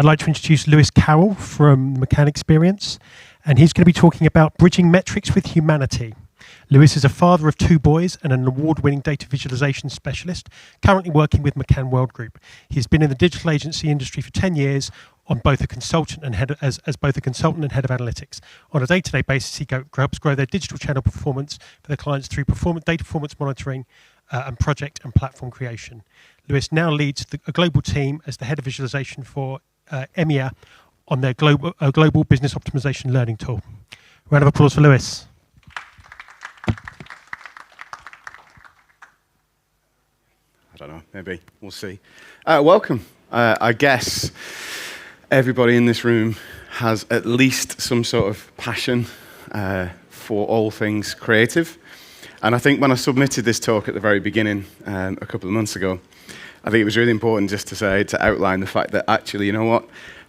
I'd like to introduce Lewis Carroll from McCann Experience, and he's going to be talking about bridging metrics with humanity. Lewis is a father of 2 boys and an award-winning data visualization specialist, currently working with McCann World Group. He's been in the digital agency industry for 10 years on both a consultant and as both a consultant and head of analytics. On a day-to-day basis, he helps grow their digital channel performance for their clients through data performance monitoring and project and platform creation. Lewis now leads a global team as the head of visualization for EMEA on their global business optimization learning tool. Round of applause for Lewis. I don't know, maybe, we'll see. Welcome. I guess everybody in this room has at least some sort of passion for all things creative. And I think when I submitted this talk at the very beginning, a couple of months ago, I think it was really important just to outline the fact that actually, you know what,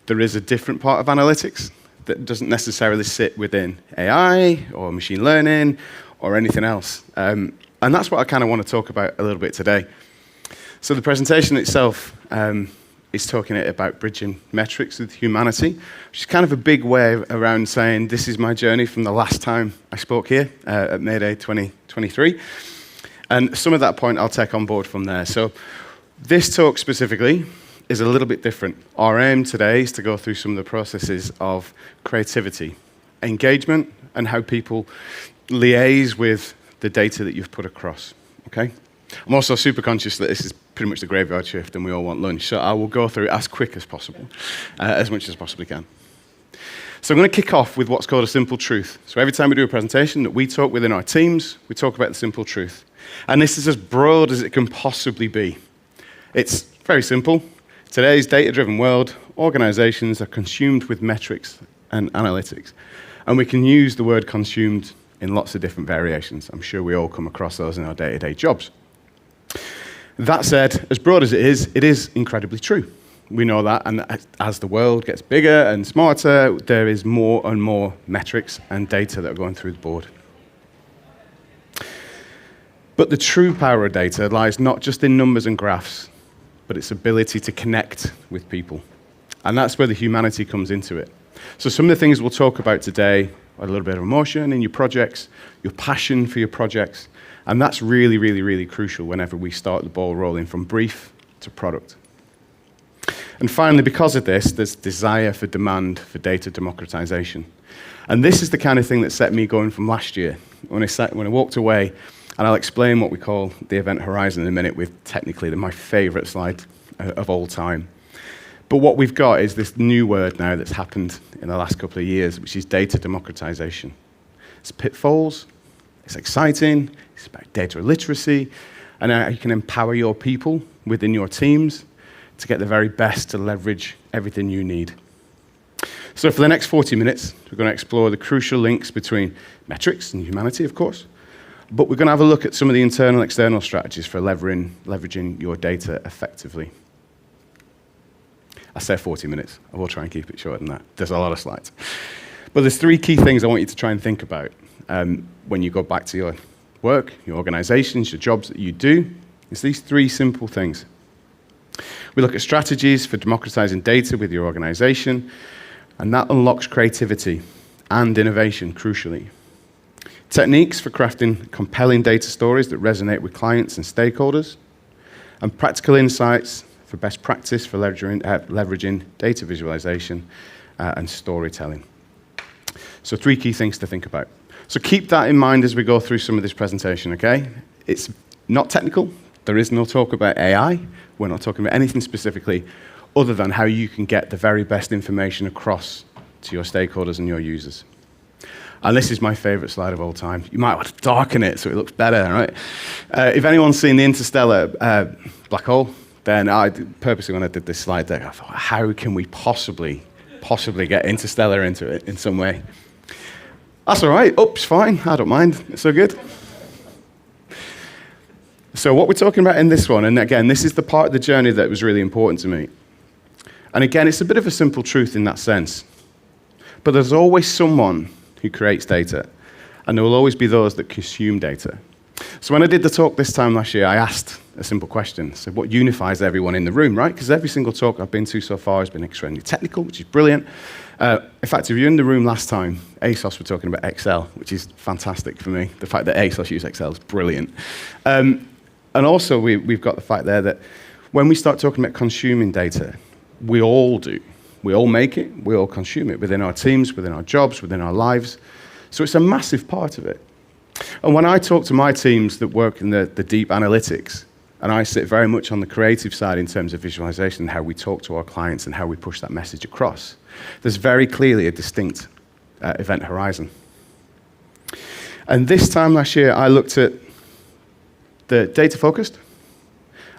there is a different part of analytics that doesn't necessarily sit within AI or machine learning or anything else. And that's what I kind of want to talk about a little bit today. So the presentation itself is talking about bridging metrics with humanity, which is kind of a big way around saying this is my journey from the last time I spoke here at May Day 2023. And some of that point I'll take on board from there. So this talk specifically is a little bit different. Our aim today is to go through some of the processes of creativity, engagement, and how people liaise with the data that you've put across, okay? I'm also super conscious that this is pretty much the graveyard shift and we all want lunch, so I will go through it as quick as possible, as much as I possibly can. So I'm going to kick off with what's called a simple truth. So every time we do a presentation that we talk within our teams, we talk about the simple truth. And this is as broad as it can possibly be. It's very simple. Today's data-driven world, organizations are consumed with metrics and analytics. And we can use the word consumed in lots of different variations. I'm sure we all come across those in our day-to-day jobs. That said, as broad as it is incredibly true. We know that, and as the world gets bigger and smarter, there is more and more metrics and data that are going through the board. But the true power of data lies not just in numbers and graphs, but its ability to connect with people. And that's where the humanity comes into it. So some of the things we'll talk about today are a little bit of emotion in your projects, your passion for your projects, and that's really, really, really crucial whenever we start the ball rolling from brief to product. And finally, because of this, there's desire for demand for data democratization. And this is the kind of thing that set me going from last year when I walked away. And I'll explain what we call the event horizon in a minute with technically my favorite slide of all time. But what we've got is this new word now that's happened in the last couple of years, which is data democratization. It's pitfalls, it's exciting, it's about data literacy, and how you can empower your people within your teams to get the very best to leverage everything you need. So for the next 40 minutes, we're going to explore the crucial links between metrics and humanity, of course. But we're going to have a look at some of the internal and external strategies for leveraging your data effectively. I say 40 minutes. I will try and keep it shorter than that. There's a lot of slides. But there's 3 key things I want you to try and think about when you go back to your work, your organizations, your jobs that you do. It's these 3 simple things. We look at strategies for democratizing data with your organization, and that unlocks creativity and innovation, crucially. Techniques for crafting compelling data stories that resonate with clients and stakeholders, and practical insights for best practice for leveraging data visualization and storytelling. So 3 key things to think about. So keep that in mind as we go through some of this presentation, okay? It's not technical. There is no talk about AI. We're not talking about anything specifically other than how you can get the very best information across to your stakeholders and your users. And this is my favorite slide of all time. You might want to darken it so it looks better, right? If anyone's seen the interstellar black hole, then I purposely, when I did this slide deck, I thought, how can we possibly get interstellar into it in some way? That's all right. Oops, fine. I don't mind. It's so good. So what we're talking about in this one, and again, this is the part of the journey that was really important to me. And again, it's a bit of a simple truth in that sense. But there's always someone who creates data, and there will always be those that consume data. So when I did the talk this time last year, I asked a simple question. So what unifies everyone in the room, right? Because every single talk I've been to so far has been extremely technical, which is brilliant. In fact, if you're in the room last time, ASOS were talking about Excel, which is fantastic for me. The fact that ASOS use Excel is brilliant. And also, we've got the fact there that when we start talking about consuming data, we all do. We all make it, we all consume it within our teams, within our jobs, within our lives. So it's a massive part of it. And when I talk to my teams that work in the deep analytics, and I sit very much on the creative side in terms of visualization and how we talk to our clients and how we push that message across, there's very clearly a distinct event horizon. And this time last year, I looked at the data-focused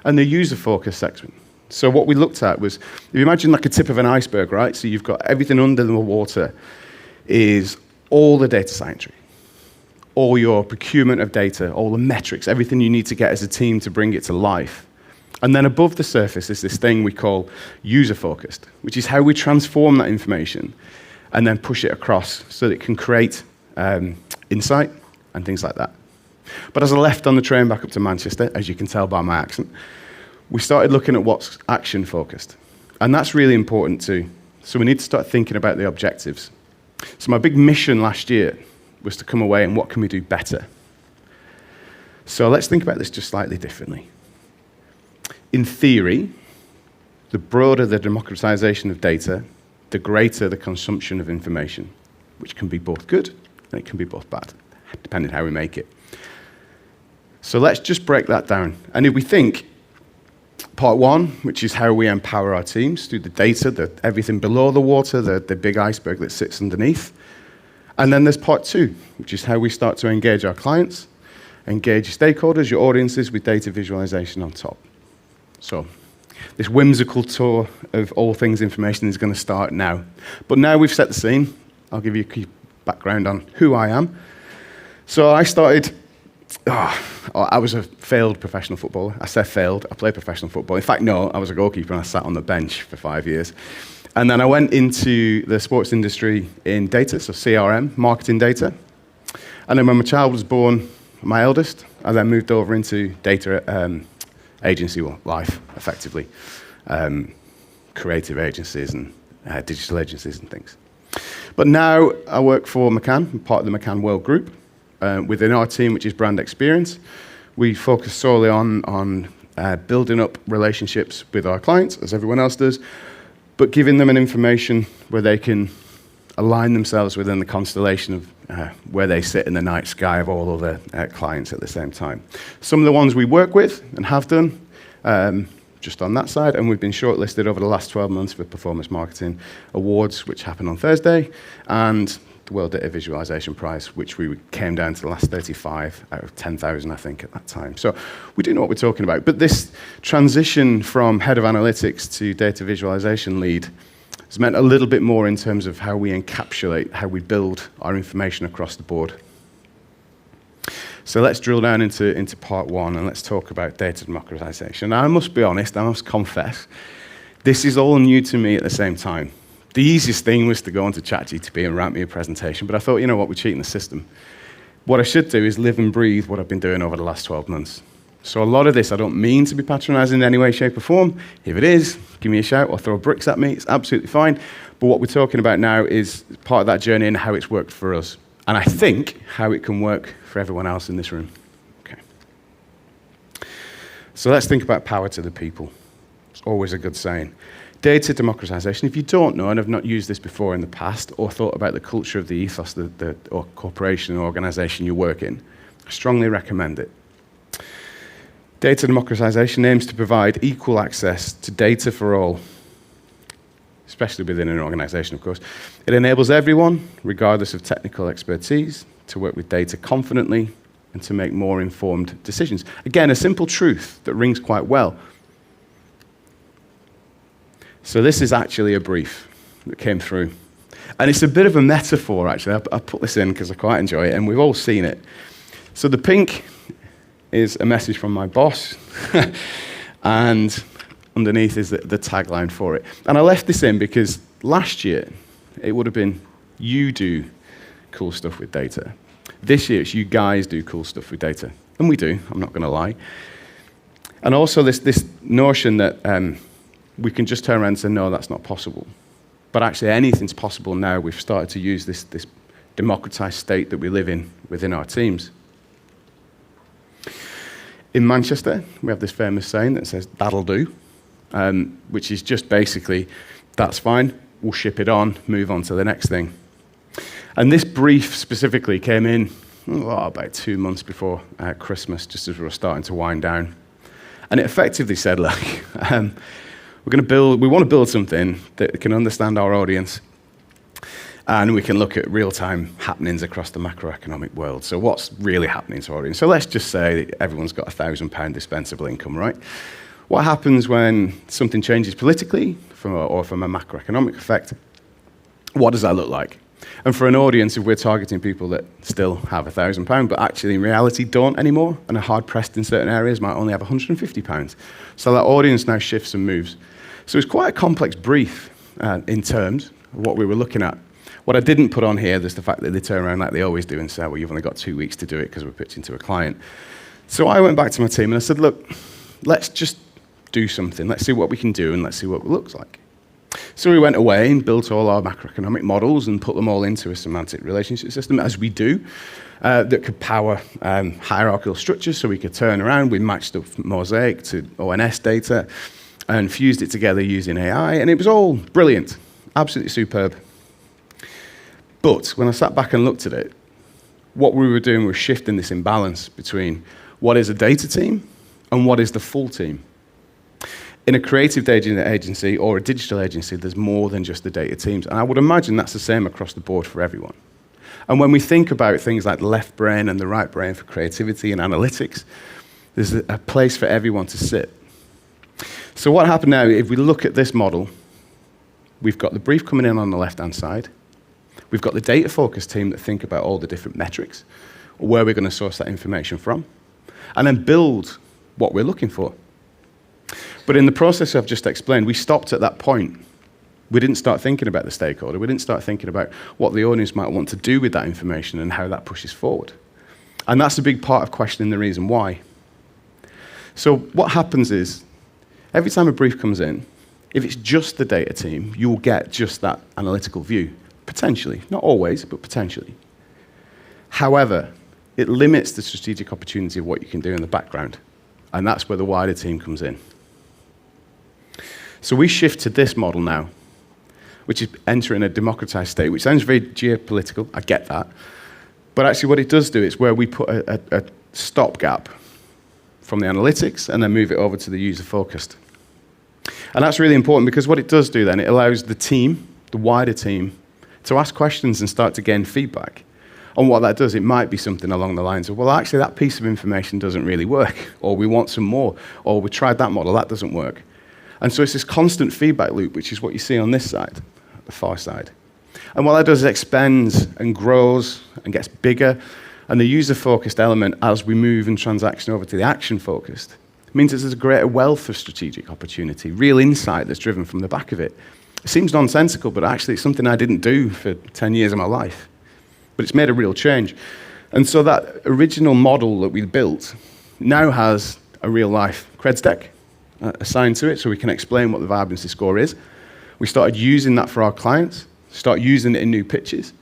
and the user-focused section. So what we looked at was, if you imagine like a tip of an iceberg, right? So you've got everything under the water is all the data science, all your procurement of data, all the metrics, everything you need to get as a team to bring it to life. And then above the surface is this thing we call user-focused, which is how we transform that information and then push it across so that it can create insight and things like that. But as I left on the train back up to Manchester, as you can tell by my accent, we started looking at what's action-focused. And that's really important too. So we need to start thinking about the objectives. So my big mission last year was to come away and what can we do better? So let's think about this just slightly differently. In theory, the broader the democratization of data, the greater the consumption of information, which can be both good and it can be both bad, depending on how we make it. So let's just break that down. And if we think part one, which is how we empower our teams through the data, everything below the water, the big iceberg that sits underneath. And then there's part two, which is how we start to engage our clients, engage stakeholders, your audiences, with data visualization on top. So this whimsical tour of all things information is going to start now. But now we've set the scene, I'll give you a key background on who I am. So I started, I was a failed professional footballer. I said failed, I played professional football. In fact, no, I was a goalkeeper and I sat on the bench for 5 years. And then I went into the sports industry in data, so CRM, marketing data. And then when my child was born, my eldest, I then moved over into data agency life, effectively. Creative agencies and digital agencies and things. But now I work for McCann, I'm part of the McCann World Group. Within our team, which is Brand Experience, we focus solely on building up relationships with our clients, as everyone else does, but giving them an information where they can align themselves within the constellation of where they sit in the night sky of all other clients at the same time. Some of the ones we work with and have done, just on that side, and we've been shortlisted over the last 12 months for Performance Marketing Awards, which happened on Thursday, and the World Data Visualization Prize, which we came down to the last 35 out of 10,000, I think, at that time. So we do know what we're talking about. But this transition from head of analytics to data visualization lead has meant a little bit more in terms of how we encapsulate, how we build our information across the board. So let's drill down into part one, and let's talk about data democratization. Now, I must be honest, I must confess, this is all new to me at the same time. The easiest thing was to go onto ChatGPT and write me a presentation, but I thought, you know what, we're cheating the system. What I should do is live and breathe what I've been doing over the last 12 months. So a lot of this, I don't mean to be patronizing in any way, shape, or form. If it is, give me a shout or throw bricks at me. It's absolutely fine. But what we're talking about now is part of that journey and how it's worked for us. And I think how it can work for everyone else in this room. Okay. So let's think about power to the people. It's always a good saying. Data democratization, if you don't know and have not used this before in the past or thought about the culture of the ethos or corporation or organization you work in, I strongly recommend it. Data democratization aims to provide equal access to data for all, especially within an organization, of course. It enables everyone, regardless of technical expertise, to work with data confidently and to make more informed decisions. Again, a simple truth that rings quite well. So this is actually a brief that came through. And it's a bit of a metaphor, actually. I put this in because I quite enjoy it, and we've all seen it. So the pink is a message from my boss, and underneath is the tagline for it. And I left this in because last year, it would have been, you do cool stuff with data. This year, it's you guys do cool stuff with data. And we do, I'm not going to lie. And also this notion that we can just turn around and say, no, that's not possible. But actually anything's possible now. We've started to use this democratized state that we live in within our teams. In Manchester, we have this famous saying that says, that'll do, which is just basically, that's fine, we'll ship it on, move on to the next thing. And this brief specifically came in about 2 months before Christmas, just as we were starting to wind down. And it effectively said, look, we want to build something that can understand our audience, and we can look at real-time happenings across the macroeconomic world. So what's really happening to our audience? So let's just say that everyone's got £1,000 dispensable income, right? What happens when something changes politically or from a macroeconomic effect? What does that look like? And for an audience, if we're targeting people that still have £1,000, but actually in reality don't anymore, and are hard-pressed in certain areas, might only have £150. So that audience now shifts and moves. So it's quite a complex brief in terms of what we were looking at. What I didn't put on here is the fact that they turn around like they always do and say, well, you've only got 2 weeks to do it because we're pitching to a client. So I went back to my team and I said, look, let's just do something. Let's see what we can do and let's see what it looks like. So we went away and built all our macroeconomic models and put them all into a semantic relationship system, as we do, that could power hierarchical structures. So we could turn around, we matched up Mosaic to ONS data and fused it together using AI, and it was all brilliant, absolutely superb. But when I sat back and looked at it, what we were doing was shifting this imbalance between what is a data team and what is the full team. In a creative data agency or a digital agency, there's more than just the data teams. And I would imagine that's the same across the board for everyone. And when we think about things like the left brain and the right brain for creativity and analytics, there's a place for everyone to sit. So what happened now, if we look at this model, we've got the brief coming in on the left-hand side. We've got the data-focused team that think about all the different metrics, or where we're going to source that information from, and then build what we're looking for. But in the process I've just explained, we stopped at that point. We didn't start thinking about the stakeholder. We didn't start thinking about what the audience might want to do with that information and how that pushes forward. And that's a big part of questioning the reason why. So what happens is, every time a brief comes in, if it's just the data team, you'll get just that analytical view. Potentially, not always, but potentially. However, it limits the strategic opportunity of what you can do in the background. And that's where the wider team comes in. So we shift to this model now, which is entering a democratized state, which sounds very geopolitical, I get that. But actually what it does do is where we put a stopgap from the analytics and then move it over to the user-focused. And that's really important because what it does do then, it allows the team, the wider team, to ask questions and start to gain feedback. And what that does, it might be something along the lines of, well, actually, that piece of information doesn't really work, or we want some more, or we tried that model, that doesn't work. And so it's this constant feedback loop, which is what you see on this side, the far side. And what that does is it expands and grows and gets bigger, and the user-focused element, as we move in transaction over to the action-focused, means that there's a greater wealth of strategic opportunity, real insight that's driven from the back of it. It seems nonsensical, but actually it's something I didn't do for 10 years of my life. But it's made a real change. And so that original model that we built now has a real-life creds deck assigned to it, so we can explain what the vibrancy score is. We started using that for our clients, start using it in new pitches.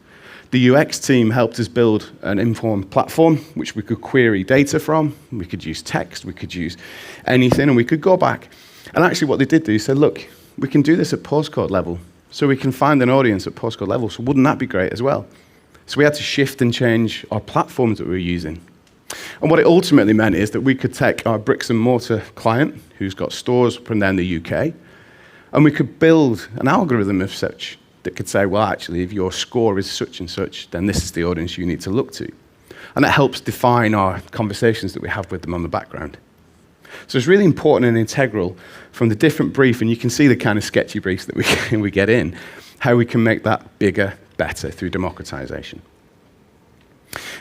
The UX team helped us build an informed platform, which we could query data from. We could use text, we could use anything, and we could go back. And actually what they did do is say, look, we can do this at postcode level, so we can find an audience at postcode level, so wouldn't that be great as well? So we had to shift and change our platforms that we were using. And what it ultimately meant is that we could take our bricks and mortar client, who's got stores from there in the UK, and we could build an algorithm of such that could say, well, actually, if your score is such and such, then this is the audience you need to look to. And that helps define our conversations that we have with them on the background. So it's really important and integral from the different brief, and you can see the kind of sketchy briefs that we get in, how we can make that bigger, better through democratization.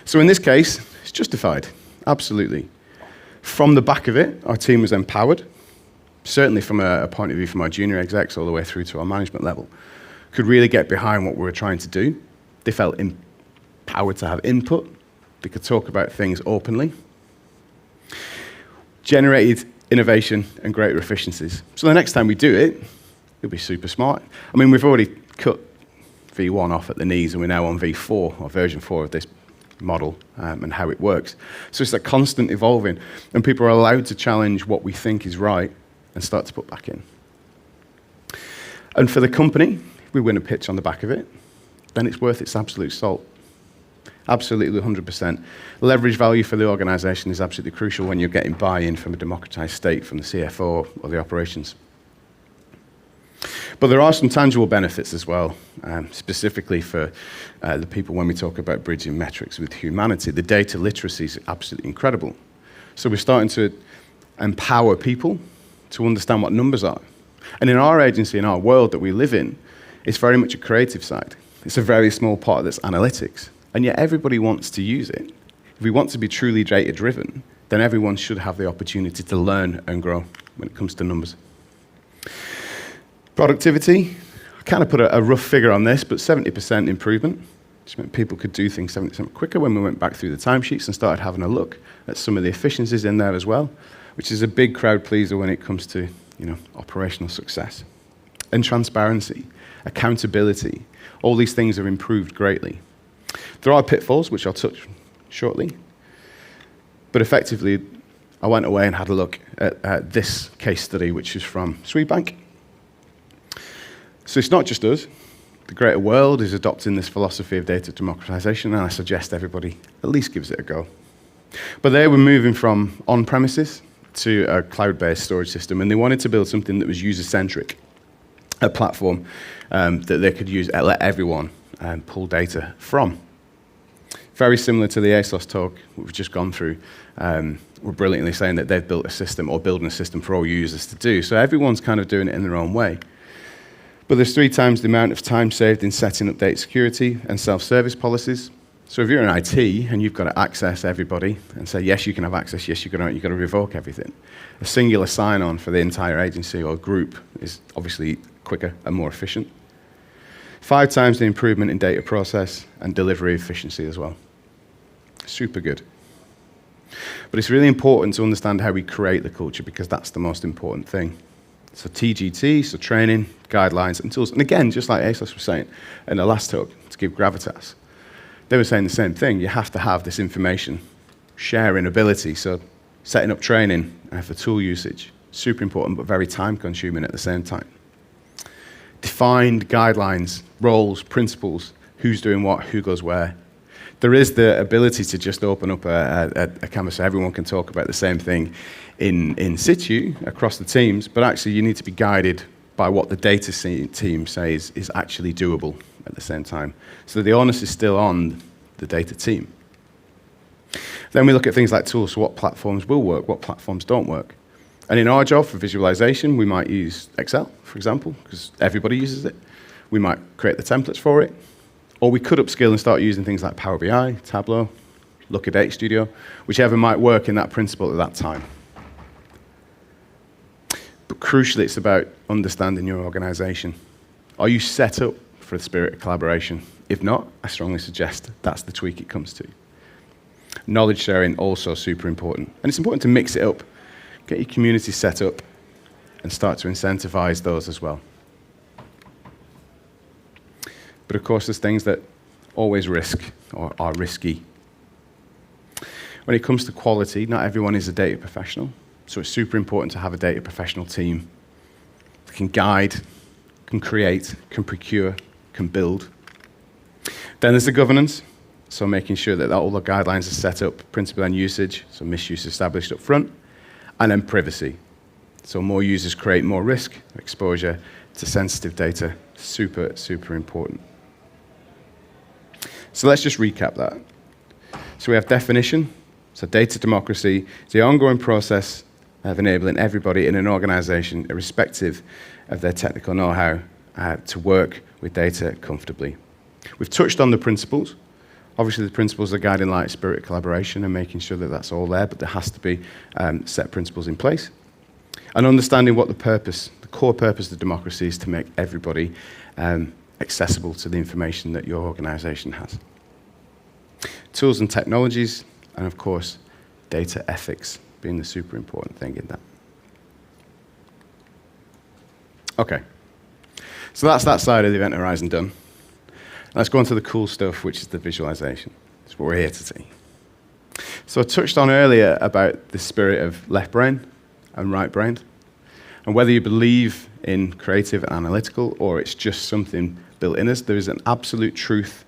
So in this case, it's justified, absolutely. From the back of it, our team was empowered, certainly from a point of view from our junior execs all the way through to our management level, could really get behind what we were trying to do. They felt empowered to have input. They could talk about things openly. generated innovation and greater efficiencies. So the next time we do it, it'll be super smart. I mean, we've already cut V1 off at the knees, and we're now on V4, or version 4 of this model, and how it works. So it's a constant evolving, and people are allowed to challenge what we think is right and start to put back in. And for the company, if we win a pitch on the back of it, then it's worth its absolute salt. Absolutely 100%. Leverage value for the organization is absolutely crucial when you're getting buy-in from a democratized state, from the CFO or the operations. But there are some tangible benefits as well, specifically for the people when we talk about bridging metrics with humanity. The data literacy is absolutely incredible. So we're starting to empower people to understand what numbers are. And in our agency, in our world that we live in, it's very much a creative side. It's a very small part that's analytics. And yet everybody wants to use it. If we want to be truly data-driven, then everyone should have the opportunity to learn and grow when it comes to numbers. Productivity, I kind of put a rough figure on this, but 70% improvement. Which meant people could do things 70% quicker when we went back through the timesheets and started having a look at some of the efficiencies in there as well, which is a big crowd pleaser when it comes to operational success. And transparency, accountability, all these things are improved greatly. There are pitfalls, which I'll touch shortly, but effectively, I went away and had a look at this case study, which is from Swedbank. So it's not just us. The greater world is adopting this philosophy of data democratization, and I suggest everybody at least gives it a go. But they were moving from on-premises to a cloud-based storage system, and they wanted to build something that was user-centric, a platform that they could use and let everyone pull data from. Very similar to the ASOS talk we've just gone through. We're brilliantly saying that they've built a system, or building a system for all users to do. So everyone's kind of doing it in their own way. But there's 3 times the amount of time saved in setting up data security and self-service policies. So if you're in IT and you've got to access everybody and say, yes, you can have access, yes, you've got to revoke everything, a singular sign-on for the entire agency or group is obviously quicker and more efficient. 5 times the improvement in data process and delivery efficiency as well. Super good. But it's really important to understand how we create the culture, because that's the most important thing. So TGT, so training, guidelines, and tools. And again, just like ASOS was saying in the last talk, to give gravitas, they were saying the same thing. You have to have this information sharing ability. So setting up training for tool usage, super important, but very time-consuming at the same time. Defined guidelines, roles, principles, who's doing what, who goes where. There is the ability to just open up a canvas so everyone can talk about the same thing in situ across the teams, but actually you need to be guided by what the data team says is actually doable at the same time. So the onus is still on the data team. Then we look at things like tools, so what platforms will work, what platforms don't work. And in our job for visualization, we might use Excel, for example, because everybody uses it. We might create the templates for it. Or we could upskill and start using things like Power BI, Tableau, Looker Data Studio, whichever might work in that principle at that time. But crucially, it's about understanding your organization. Are you set up for the spirit of collaboration? If not, I strongly suggest that's the tweak it comes to. Knowledge sharing, also super important. And it's important to mix it up. Get your community set up and start to incentivize those as well. But of course, there's things that always risk or are risky. When it comes to quality, not everyone is a data professional. So it's super important to have a data professional team that can guide, can create, can procure, can build. Then there's the governance. So making sure that all the guidelines are set up, principle and usage, so misuse established up front. And then privacy. So more users create more risk, exposure to sensitive data. Super, super important. So let's just recap that. So we have definition. So data democracy is the ongoing process of enabling everybody in an organization, irrespective of their technical know-how, to work with data comfortably. We've touched on the principles. Obviously, the principles are guiding light, spirit, collaboration, and making sure that that's all there, but there has to be set principles in place. And understanding what the core purpose of democracy is, to make everybody accessible to the information that your organization has. Tools and technologies, and of course, data ethics. being the super important thing in that. Okay, so that's that side of the event horizon done. Let's go on to the cool stuff, which is the visualization. That's what we're here to see. So I touched on earlier about the spirit of left brain and right brain, and whether you believe in creative and analytical, or it's just something built in us, there is an absolute truth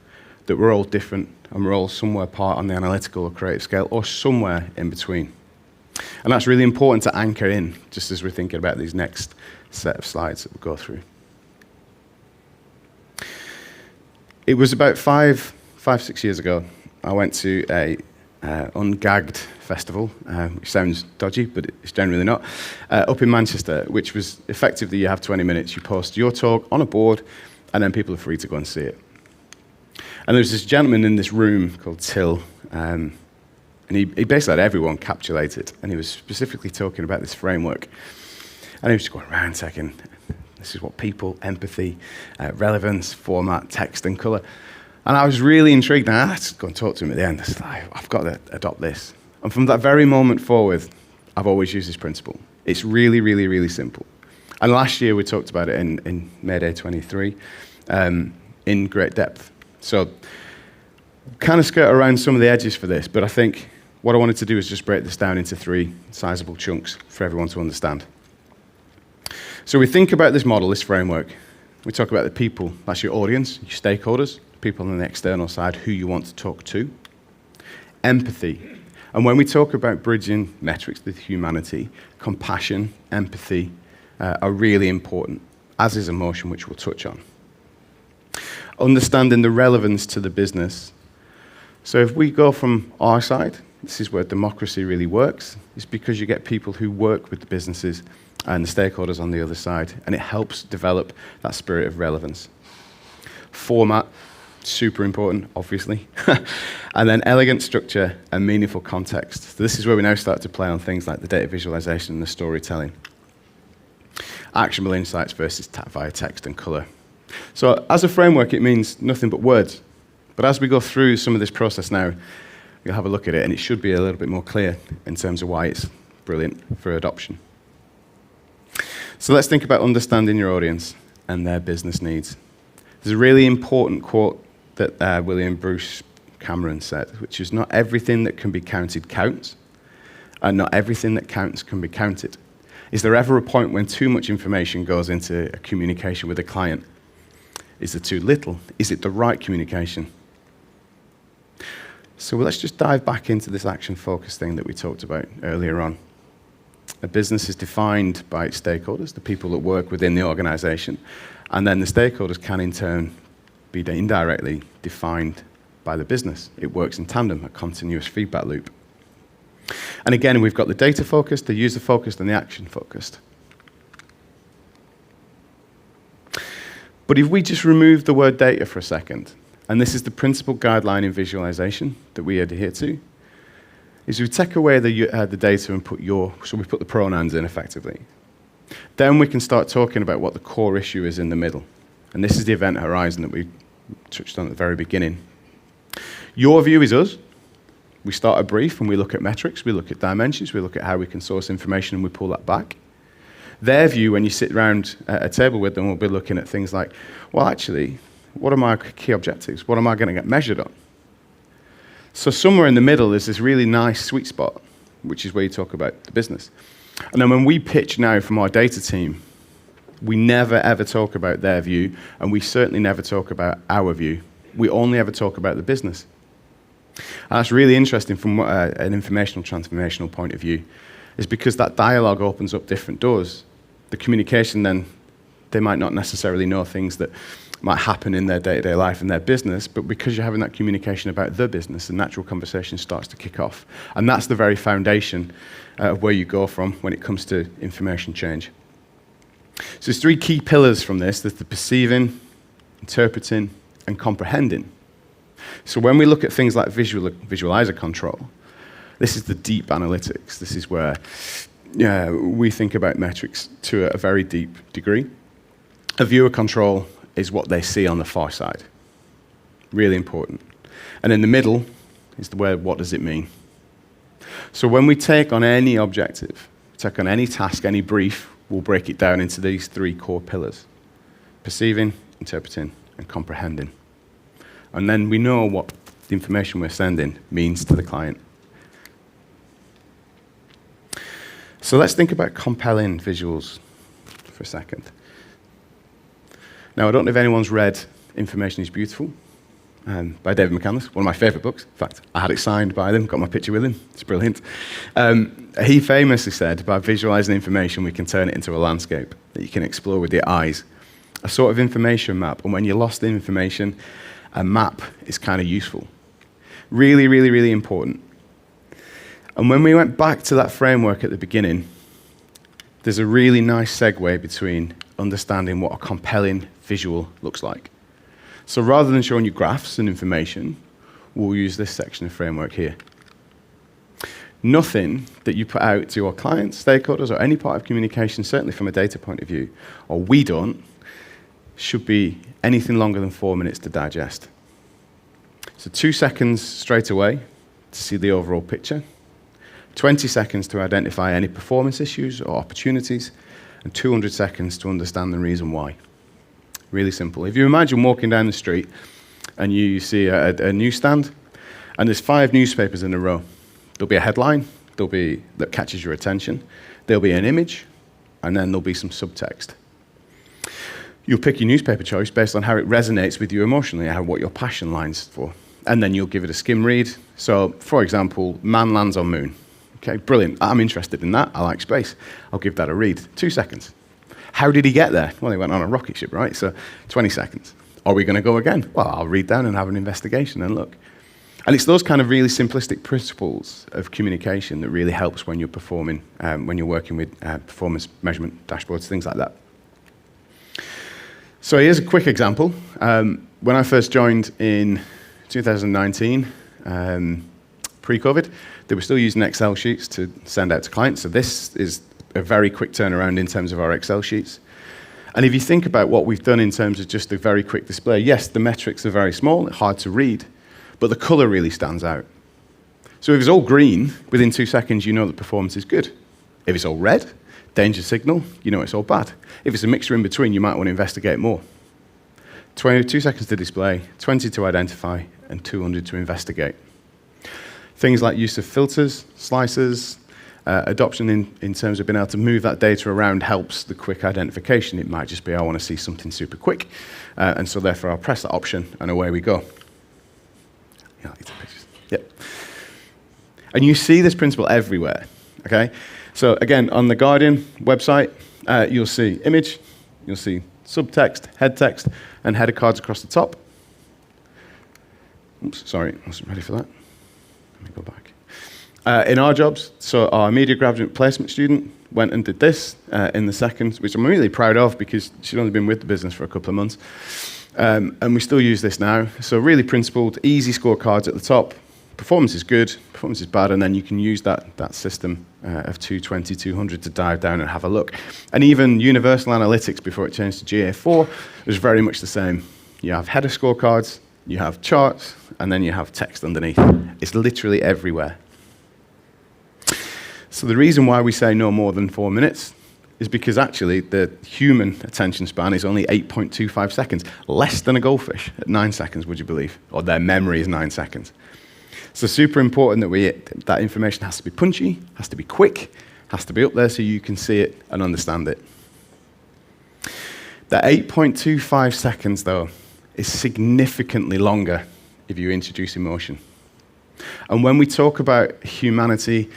that we're all different, and we're all somewhere part on the analytical or creative scale, or somewhere in between. And that's really important to anchor in, just as we're thinking about these next set of slides that we'll go through. It was about 6 years ago, I went to a ungagged festival, which sounds dodgy, but it's generally not, up in Manchester, which was effectively you have 20 minutes, you post your talk on a board, and then people are free to go and see it. And there was this gentleman in this room called Till, and he basically had everyone capsulated, and he was specifically talking about this framework. And he was just going around taking, this is what people, empathy, relevance, format, text, and colour. And I was really intrigued. Now, let's go and talk to him at the end. I said, I've got to adopt this. And from that very moment forward, I've always used this principle. It's really, really, really simple. And last year, we talked about it in May Day 23 in great depth. So kind of skirt around some of the edges for this, but I think what I wanted to do is just break this down into 3 sizable chunks for everyone to understand. So we think about this model, this framework. We talk about the people. That's your audience, your stakeholders, people on the external side who you want to talk to. Empathy. And when we talk about bridging metrics with humanity, compassion, empathy are really important, as is emotion, which we'll touch on. Understanding the relevance to the business. So if we go from our side, this is where democracy really works. It's because you get people who work with the businesses and the stakeholders on the other side, and it helps develop that spirit of relevance. Format, super important, obviously. And then elegant structure and meaningful context. So this is where we now start to play on things like the data visualization and the storytelling. Actionable insights versus via text and color. So as a framework, it means nothing but words. But as we go through some of this process now, you'll have a look at it, and it should be a little bit more clear in terms of why it's brilliant for adoption. So let's think about understanding your audience and their business needs. There's a really important quote that William Bruce Cameron said, which is, not everything that can be counted counts, and not everything that counts can be counted. Is there ever a point when too much information goes into a communication with a client? Is there too little? Is it the right communication? So let's just dive back into this action focus thing that we talked about earlier on. A business is defined by its stakeholders, the people that work within the organization, and then the stakeholders can in turn be indirectly defined by the business. It works in tandem, a continuous feedback loop. And again, we've got the data focused, the user focused, and the action focused. But if we just remove the word data for a second, and this is the principal guideline in visualization that we adhere to, is we take away the data and so we put the pronouns in effectively. Then we can start talking about what the core issue is in the middle. And this is the event horizon that we touched on at the very beginning. Your view is us. We start a brief and we look at metrics, we look at dimensions, we look at how we can source information and we pull that back. Their view, when you sit around a table with them, will be looking at things like, well, actually, what are my key objectives? What am I going to get measured on? So somewhere in the middle is this really nice sweet spot, which is where you talk about the business. And then when we pitch now from our data team, we never ever talk about their view, and we certainly never talk about our view. We only ever talk about the business. And that's really interesting from an informational transformational point of view, is because that dialogue opens up different doors. The communication then, they might not necessarily know things that might happen in their day-to-day life and their business, but because you're having that communication about the business, the natural conversation starts to kick off. And that's the very foundation of where you go from when it comes to information change. So there's 3 key pillars from this. There's the perceiving, interpreting, and comprehending. So when we look at things like visualizer control, this is the deep analytics. This is where we think about metrics to a very deep degree. A viewer control is what they see on the far side. Really important. And in the middle is where, what does it mean? So when we take on any objective, take on any task, any brief, we'll break it down into these 3 core pillars: perceiving, interpreting, and comprehending. And then we know what the information we're sending means to the client. So let's think about compelling visuals for a second. Now, I don't know if anyone's read Information is Beautiful by David McCann. One of my favorite books. In fact, I had it signed by them, got my picture with him. It's brilliant. He famously said, by visualizing information, we can turn it into a landscape that you can explore with your eyes. A sort of information map. And when you're lost in information, a map is kind of useful. Really, really, really important. And when we went back to that framework at the beginning, there's a really nice segue between understanding what a compelling visual looks like. So rather than showing you graphs and information, we'll use this section of framework here. Nothing that you put out to your clients, stakeholders, or any part of communication, certainly from a data point of view, or we don't, should be anything longer than 4 minutes to digest. So 2 seconds straight away to see the overall picture, 20 seconds to identify any performance issues or opportunities, and 200 seconds to understand the reason why. Really simple. If you imagine walking down the street and you see a newsstand, and there's 5 newspapers in a row. There'll be a headline that catches your attention. There'll be an image, and then there'll be some subtext. You'll pick your newspaper choice based on how it resonates with you emotionally, what your passion lies for. And then you'll give it a skim read. So, for example, man lands on moon. Okay, brilliant. I'm interested in that. I like space. I'll give that a read. 2 seconds. How did he get there? Well, he went on a rocket ship, right? So 20 seconds. Are we going to go again? Well, I'll read down and have an investigation and look. And it's those kind of really simplistic principles of communication that really helps when you're performing, when you're working with performance measurement dashboards, things like that. So here's a quick example. When I first joined in 2019, pre-COVID, they were still using Excel sheets to send out to clients. So this is a very quick turnaround in terms of our Excel sheets. And if you think about what we've done in terms of just a very quick display, yes, the metrics are very small, hard to read, but the color really stands out. So if it's all green, within 2 seconds, you know the performance is good. If it's all red, danger signal, you know it's all bad. If it's a mixture in between, you might want to investigate more. 22 seconds to display, 20 to identify, and 200 to investigate. Things like use of filters, slicers, adoption in terms of being able to move that data around helps the quick identification. It might just be, I want to see something super quick, and so therefore I'll press that option, and away we go. Yeah, yep. And you see this principle everywhere, okay? So again, on the Guardian website, you'll see image, you'll see subtext, head text, and header cards across the top. Oops, sorry, I wasn't ready for that. Let me go back. In our jobs, so our media graduate placement student went and did this in the second, which I'm really proud of because she'd only been with the business for a couple of months. And we still use this now. So really principled, easy scorecards at the top. Performance is good, performance is bad, and then you can use that system of 220, 200 to dive down and have a look. And even Universal Analytics, before it changed to GA4, was very much the same. You have header scorecards, you have charts, and then you have text underneath. It's literally everywhere. So the reason why we say no more than 4 minutes is because actually the human attention span is only 8.25 seconds, less than a goldfish at 9 seconds, would you believe? Or their memory is 9 seconds. So super important that that information has to be punchy, has to be quick, has to be up there so you can see it and understand it. That 8.25 seconds, though, is significantly longer if you introduce emotion. And when we talk about humanity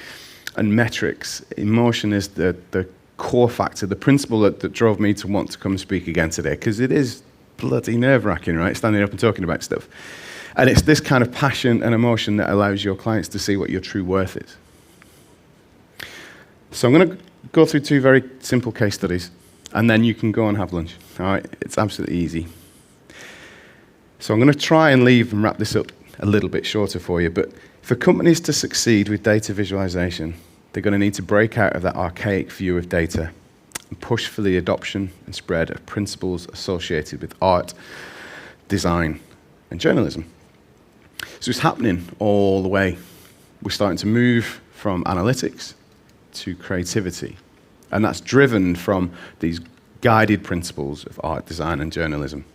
and metrics, emotion is the core factor, the principle that drove me to want to come and speak again today, because it is bloody nerve-wracking, right, standing up and talking about stuff. And it's this kind of passion and emotion that allows your clients to see what your true worth is. So I'm going to go through 2 very simple case studies, and then you can go and have lunch. All right, it's absolutely easy. So I'm going to try and leave and wrap this up a little bit shorter for you, but for companies to succeed with data visualization, they're going to need to break out of that archaic view of data and push for the adoption and spread of principles associated with art, design, and journalism. So it's happening all the way. We're starting to move from analytics to creativity. And that's driven from these guided principles of art, design, and journalism.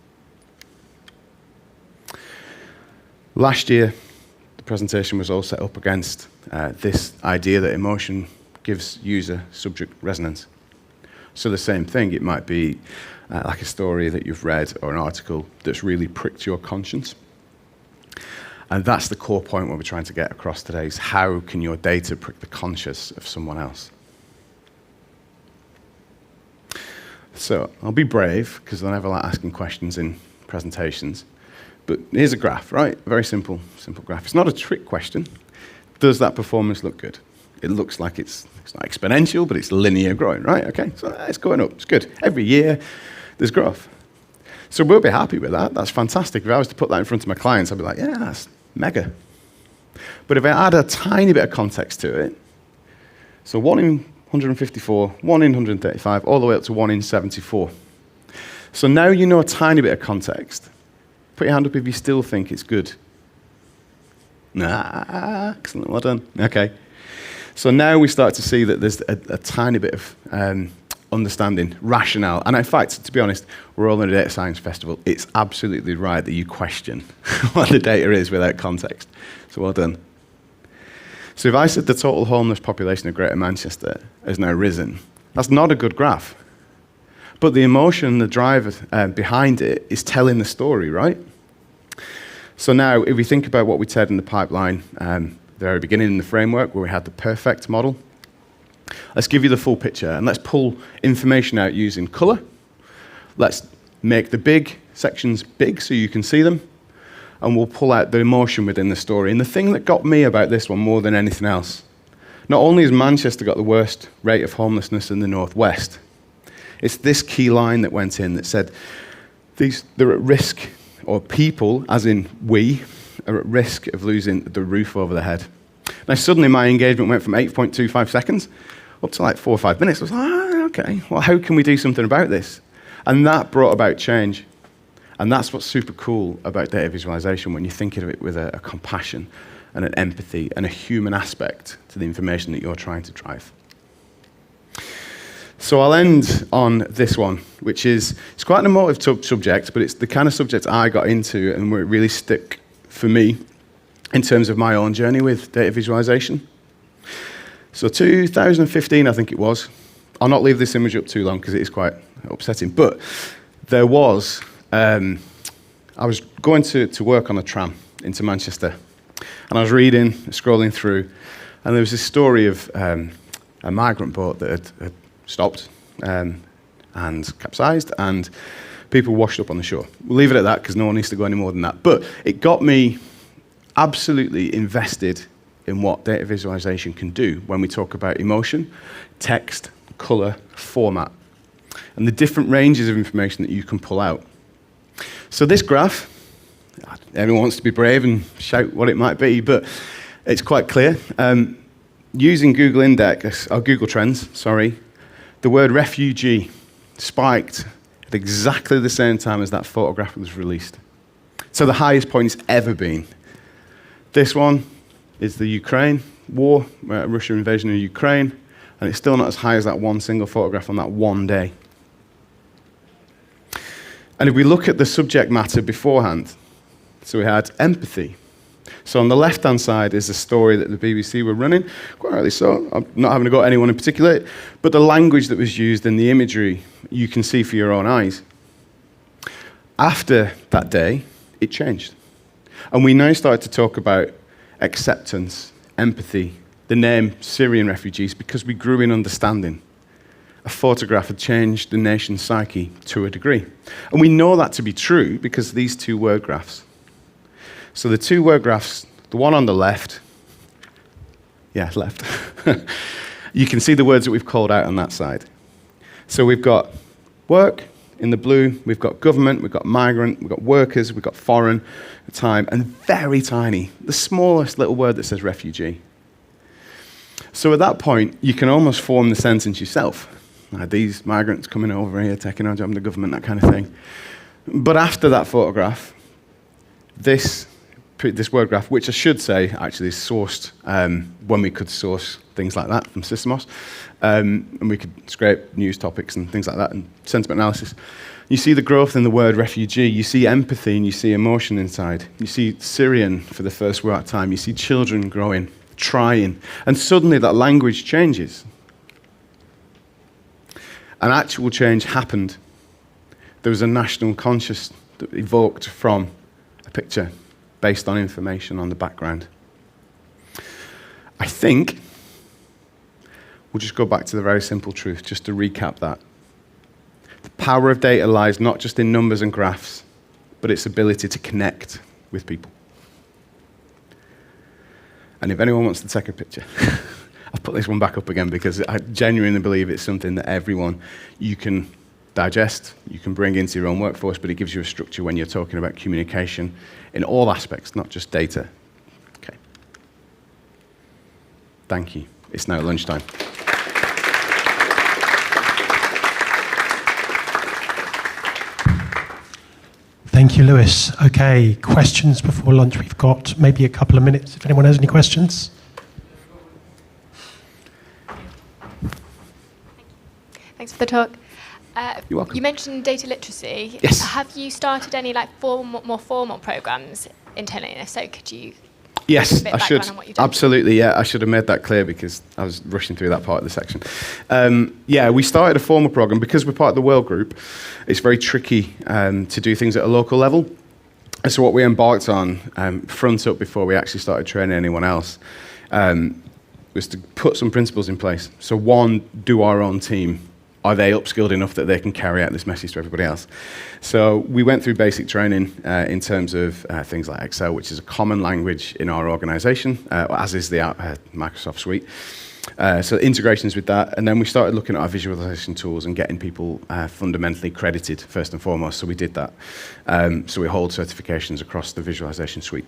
Last year, the presentation was all set up against this idea that emotion gives user-subject resonance. So the same thing, it might be like a story that you've read or an article that's really pricked your conscience. And that's the core point what we're trying to get across today, is how can your data prick the conscience of someone else? So I'll be brave, because I never like asking questions in presentations. But here's a graph, right? Very simple graph. It's not a trick question. Does that performance look good? It looks like it's not exponential, but it's linear growing, right? Okay, so it's going up. It's good. Every year, there's growth. So we'll be happy with that. That's fantastic. If I was to put that in front of my clients, I'd be like, yeah, that's mega. But if I add a tiny bit of context to it, so 1 in 154, 1 in 135, all the way up to 1 in 74. So now you know a tiny bit of context. Put your hand up if you still think it's good. Nah, excellent, well done. Okay. So now we start to see that there's a tiny bit of understanding, rationale. And in fact, to be honest, we're all in a data science festival. It's absolutely right that you question what the data is without context. So well done. So if I said the total homeless population of Greater Manchester has now risen, that's not a good graph. But the emotion, the drive behind it is telling the story, right? So now, if we think about what we said in the pipeline, the very beginning in the framework, where we had the perfect model, let's give you the full picture, and let's pull information out using color. Let's make the big sections big so you can see them, and we'll pull out the emotion within the story. And the thing that got me about this one more than anything else, not only has Manchester got the worst rate of homelessness in the northwest, it's this key line that went in that said they're at risk, or people, as in we, are at risk of losing the roof over their head. Now suddenly my engagement went from 8.25 seconds up to like 4 or 5 minutes. I was like, okay, well how can we do something about this? And that brought about change. And that's what's super cool about data visualization, when you think of it with a compassion and an empathy and a human aspect to the information that you're trying to drive. So I'll end on this one, which is, it's quite an emotive subject, but it's the kind of subject I got into and where it really stuck for me in terms of my own journey with data visualization. So 2015, I think it was. I'll not leave this image up too long because it is quite upsetting. But there was, I was going to work on a tram into Manchester. And I was reading, scrolling through, and there was this story of a migrant boat that had stopped and capsized, and people washed up on the shore. We'll leave it at that because no one needs to go any more than that. But it got me absolutely invested in what data visualization can do when we talk about emotion, text, color, format, and the different ranges of information that you can pull out. So this graph, everyone wants to be brave and shout what it might be, but it's quite clear. Using Google Index, or Google Trends, sorry, the word refugee spiked at exactly the same time as that photograph was released. So the highest point it's ever been. This one is the Ukraine war, Russia invasion of Ukraine, and it's still not as high as that one single photograph on that one day. And if we look at the subject matter beforehand, so we had empathy. So on the left-hand side is the story that the BBC were running, quite rightly so. I'm not having to go at anyone in particular, but the language that was used and the imagery you can see for your own eyes. After that day, it changed. And we now started to talk about acceptance, empathy, the name Syrian refugees, because we grew in understanding. A photograph had changed the nation's psyche to a degree. And we know that to be true because of these two word graphs. So the two word graphs, the one on the left, left, you can see the words that we've called out on that side. So we've got work in the blue, we've got government, we've got migrant, we've got workers, we've got foreign, time, and very tiny, the smallest little word that says refugee. So at that point, you can almost form the sentence yourself. These migrants coming over here, taking our job in the government, that kind of thing. But after that photograph, this this word graph, which I should say actually is sourced when we could source things like that from Systemos, and we could scrape news topics and things like that and sentiment analysis. You see the growth in the word refugee, you see empathy and you see emotion inside. You see Syrian for the first word time, you see children growing, trying, and suddenly that language changes. An actual change happened. There was a national consciousness that evoked from a picture based on information on the background. I think we'll just go back to the very simple truth, just to recap that. The power of data lies not just in numbers and graphs, but its ability to connect with people. And if anyone wants to take a picture, I'll put this one back up again because I genuinely believe it's something that everyone, you can digest, you can bring into your own workforce, but it gives you a structure when you're talking about communication in all aspects, not just data. Okay. Thank you. It's now lunchtime. Thank you, Lewis. Okay, questions before lunch. We've got maybe a couple of minutes if anyone has any questions. Thanks for the talk. You're welcome. You mentioned data literacy. Yes. Have you started any more formal programs internally? If so, could you Yes, give a bit I of should. background on what you've done? Absolutely, yeah. I should have made that clear because I was rushing through that part of the section. Yeah, we started a formal program because we're part of the World Group. It's very tricky to do things at a local level. And so what we embarked on, front up before we actually started training anyone else, was to put some principles in place. So one, do our own team. Are they upskilled enough that they can carry out this message to everybody else? So we went through basic training in terms of things like Excel, which is a common language in our organization, as is the Microsoft suite. So integrations with that, and then we started looking at our visualization tools and getting people fundamentally credited first and foremost. So we did that. So we hold certifications across the visualization suite.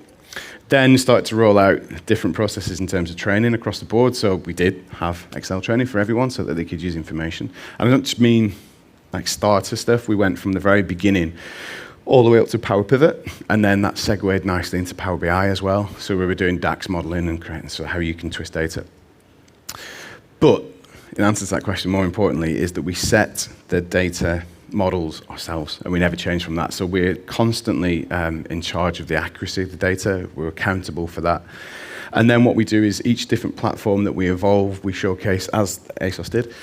Then started to roll out different processes in terms of training across the board. So we did have Excel training for everyone so that they could use information. And I don't just mean like starter stuff. We went from the very beginning all the way up to Power Pivot, and then that segued nicely into Power BI as well. So we were doing DAX modeling and creating so how you can twist data. But in answer to that question, more importantly, is that we set the data models ourselves, and we never change from that. So we're constantly in charge of the accuracy of the data. We're accountable for that. And then what we do is each different platform that we evolve, we showcase, as ASOS did,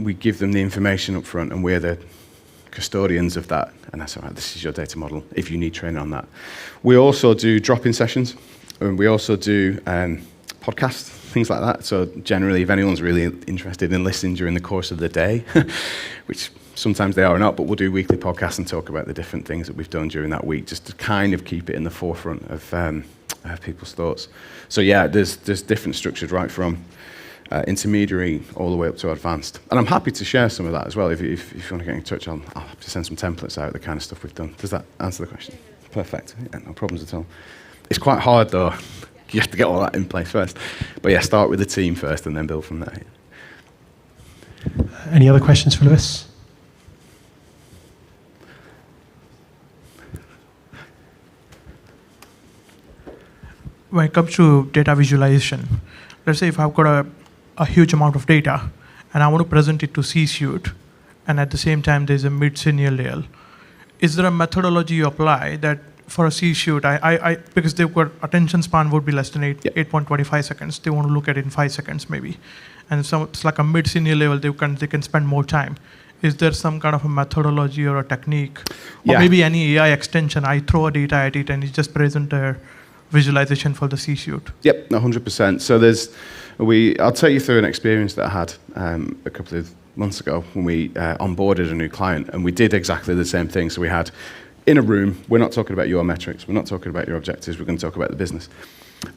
we give them the information up front, and we're the custodians of that. And that's all right, this is your data model, if you need training on that. We also do drop-in sessions, and we also do podcasts, things like that. So generally, if anyone's really interested in listening during the course of the day, which sometimes they are or not, but we'll do weekly podcasts and talk about the different things that we've done during that week, just to kind of keep it in the forefront of people's thoughts. So yeah, there's different structures right from intermediary all the way up to advanced. And I'm happy to share some of that as well. If you want to get in touch, I'll have to send some templates out, the kind of stuff we've done. Does that answer the question? Perfect. Yeah, no problems at all. It's quite hard though. You have to get all that in place first. But yeah, start with the team first and then build from there. Any other questions for Lewis? When it comes to data visualization, let's say if I've got a huge amount of data and I want to present it to C-suite, and at the same time there's a mid-senior layer, is there a methodology you apply that for a C-suite, because they've got attention span would be less than 8.25 seconds, they want to look at it in 5 seconds maybe. And so it's like a mid-senior level, they can spend more time. Is there some kind of a methodology or a technique? Or maybe any AI extension, I throw a data at it and it just present a visualization for the C-suite? Yep, 100%. So I'll take you through an experience that I had a couple of months ago when we onboarded a new client, and we did exactly the same thing. So we had, in a room, we're not talking about your metrics, we're not talking about your objectives, we're going to talk about the business.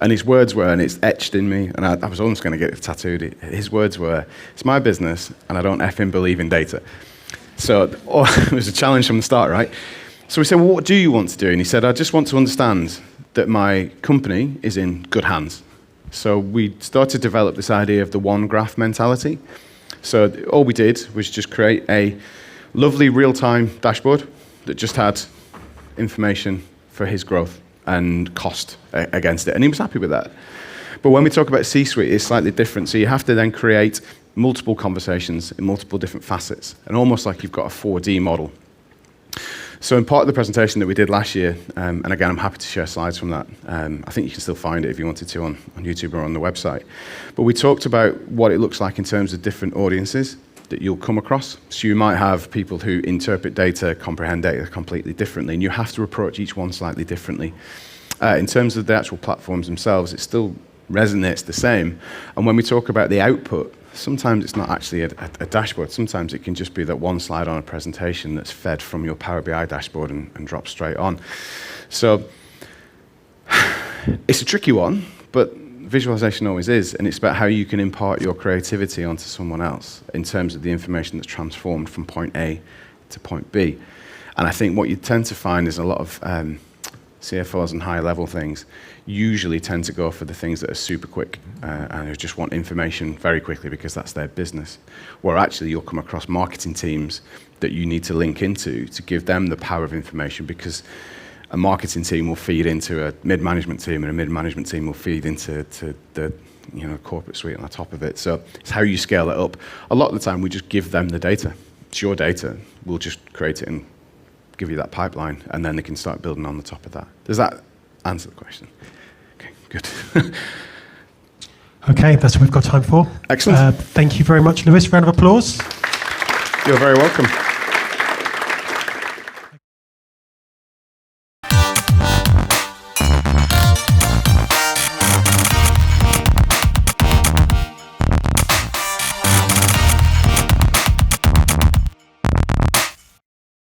And his words were, and it's etched in me, and I was almost going to get it tattooed, his words were, it's my business, and I don't effing believe in data. So it was a challenge from the start, right? So we said, well, what do you want to do? And he said, I just want to understand that my company is in good hands. So we started to develop this idea of the one graph mentality. So all we did was just create a lovely real-time dashboard that just had information for his growth. and cost against it. And he was happy with that. But when we talk about C-suite, it's slightly different. So you have to then create multiple conversations in multiple different facets, and almost like you've got a 4D model. So in part of the presentation that we did last year, and again, I'm happy to share slides from that. I think you can still find it if you wanted to on YouTube or on the website. But we talked about what it looks like in terms of different audiences that you'll come across. So you might have people who interpret data, comprehend data completely differently, and you have to approach each one slightly differently. In terms of the actual platforms themselves, it still resonates the same. And when we talk about the output, sometimes it's not actually a dashboard. Sometimes it can just be that one slide on a presentation that's fed from your Power BI dashboard and dropped straight on. So it's a tricky one, but visualization always is, and it's about how you can impart your creativity onto someone else in terms of the information that's transformed from point A to point B. And I think what you tend to find is a lot of CFOs and high-level things usually tend to go for the things that are super quick and who just want information very quickly because that's their business. Where actually you'll come across marketing teams that you need to link into to give them the power of information, because a marketing team will feed into a mid-management team, and a mid-management team will feed into the corporate suite on the top of it. So it's how you scale it up. A lot of the time we just give them the data. It's your data. We'll just create it and give you that pipeline, and then they can start building on the top of that. Does that answer the question? Okay, good. Okay, that's what we've got time for. Excellent. Thank you very much, Lewis. Round of applause. You're very welcome.